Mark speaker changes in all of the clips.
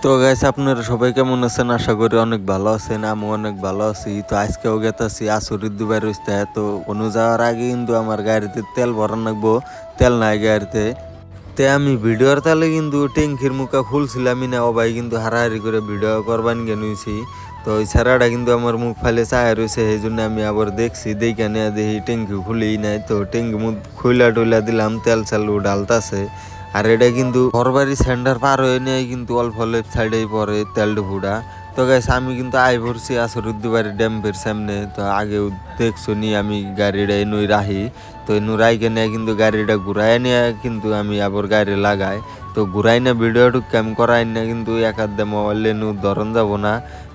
Speaker 1: তো গাইস আপনারা সবাই কেমন আছেন? আশা করি অনেক ভালো আছেন। আমি অনেক ভালো আছি। তো আজকেও গেতাছি আসরির দুবাই রইতে। তো কোনো যাওয়ার আগে কিন্তু আমার গাড়িতে তেল ভরান লাগবো, তেল নাই গাড়িতে। তে আমি ভিডিওর তালে কিন্তু ট্যাঙ্কির মুখা খুলছিলামই না, ও ভাই কিন্তু হারাহারি করে ভিডিও করবান গেছি। তো ওই ছাড়াটা কিন্তু আমার মুখ ফালে চায় রয়েছে, সেই জন্য আমি আবার দেখছি, দেখে নিয়ে দেখি ট্যাঙ্কি খুলেই নাই। তো ট্যাঙ্কি মুখ খুইলা টুইলা দিলাম, তেল চালু ডালতাছে। আর এটা কিন্তু ঘরবাড়ি সেন্টার পার হয়ে নিয়ে কিন্তু অল্প লেফট সাইডেই পরে তেল ডুবুটা। তো গাইস আমি কিন্তু আই ভরছি আসরুদ্দিবাড়ি ড্যাম্পের সামনে। তো আগেও দেখছো নি আমি গাড়িটা এনুই রাহি। তো এনু রাইকে নিয়ে কিন্তু গাড়িটা ঘুরাই নিয়ে কিন্তু আমি আবার গাড়ি লাগাই। তো ঘুরাই না ভিডিওটুকু আমি করাই না, কিন্তু একাদ দে মোবাইল এনু ধরন যাব না।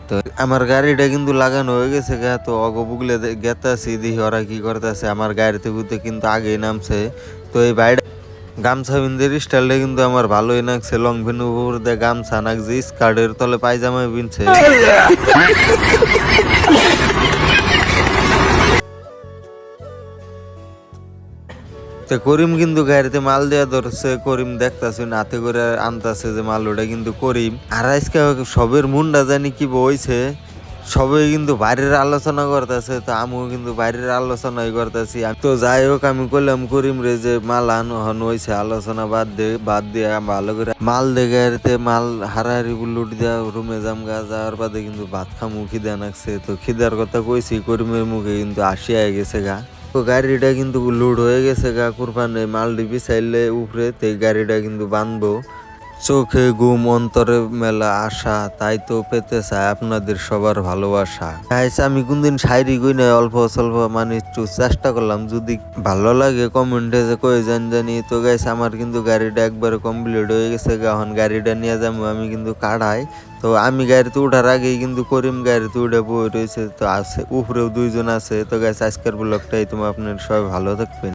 Speaker 1: তো আমার গাড়িটা কিন্তু লাগানো হয়ে গেছে গা। তো অগবুগলে গেতাছি দেখি ওরা কি করতেছে। আমার গাড়িতে গুতে কিন্তু আগেই নামছে। তো এই বাইরে গামছা বিন্দের স্টাইলটা কিন্তু আমার ভালোই লাগছে। লং ভেনু উপর দিয়ে গামছা নাকছে, স্কার্টের তলে পায়জামা বিনছে। তো করিম কিন্তু গাড়িতে মাল দেওয়া ধরছে। করিম দেখতাছে নাতে করে আনতাছে যে মাল, ওটা কিন্তু করিম। আর আজকে সবের মুন্ডা জানি কি বইছে, সবাই কিন্তু বাইরের আলোচনা করতেছে। তো আমিও কিন্তু বাইরের আলোচনাই করতেছি। তো যাই হোক আমি কইলাম করিম রে যে মাল আনহন হয়েছে, আলোচনা বাদ দিয়ে ভালো করে মাল দে গাড়িতে মাল হারাহারি লুট দেওয়া রুমে জামগা যাওয়ার বাদে কিন্তু ভাত খামু, খিদা নাকছে। তো খিদার কথা কইছি, করিমের মুখে কিন্তু হাসি আয় গেছে গা। তো গাড়িটা কিন্তু লোড হয়ে গেছে গা। কুরবানে মাল ডিবি চাইলে উপরে, তো গাড়িটা কিন্তু বানবো। চোখে ঘুম অন্তরে মেলা আশা, তাই তো পেতে চাই আপনাদের সবার ভালোবাসা। গাইস আমি কোনদিন শায়রি কই না, অল্প স্বল্প মানে একটু চেষ্টা করলাম, যদি ভালো লাগে কমেন্টে যে কই জানি। তো গাইস আমার কিন্তু গাড়িটা একবারে কমপ্লিট হয়ে গেছে, এখন গাড়িটা নিয়ে যাবো আমি কিন্তু কাড়াই। তো আমি গাড়িতে উঠার আগেই কিন্তু করিম গাড়িতে উঠে বই রয়েছে। তো আছে উপরেও দুইজন আছে। তো গাইস আজকের ব্লগটাই তোমার আপনার সবাই ভালো থাকবেন।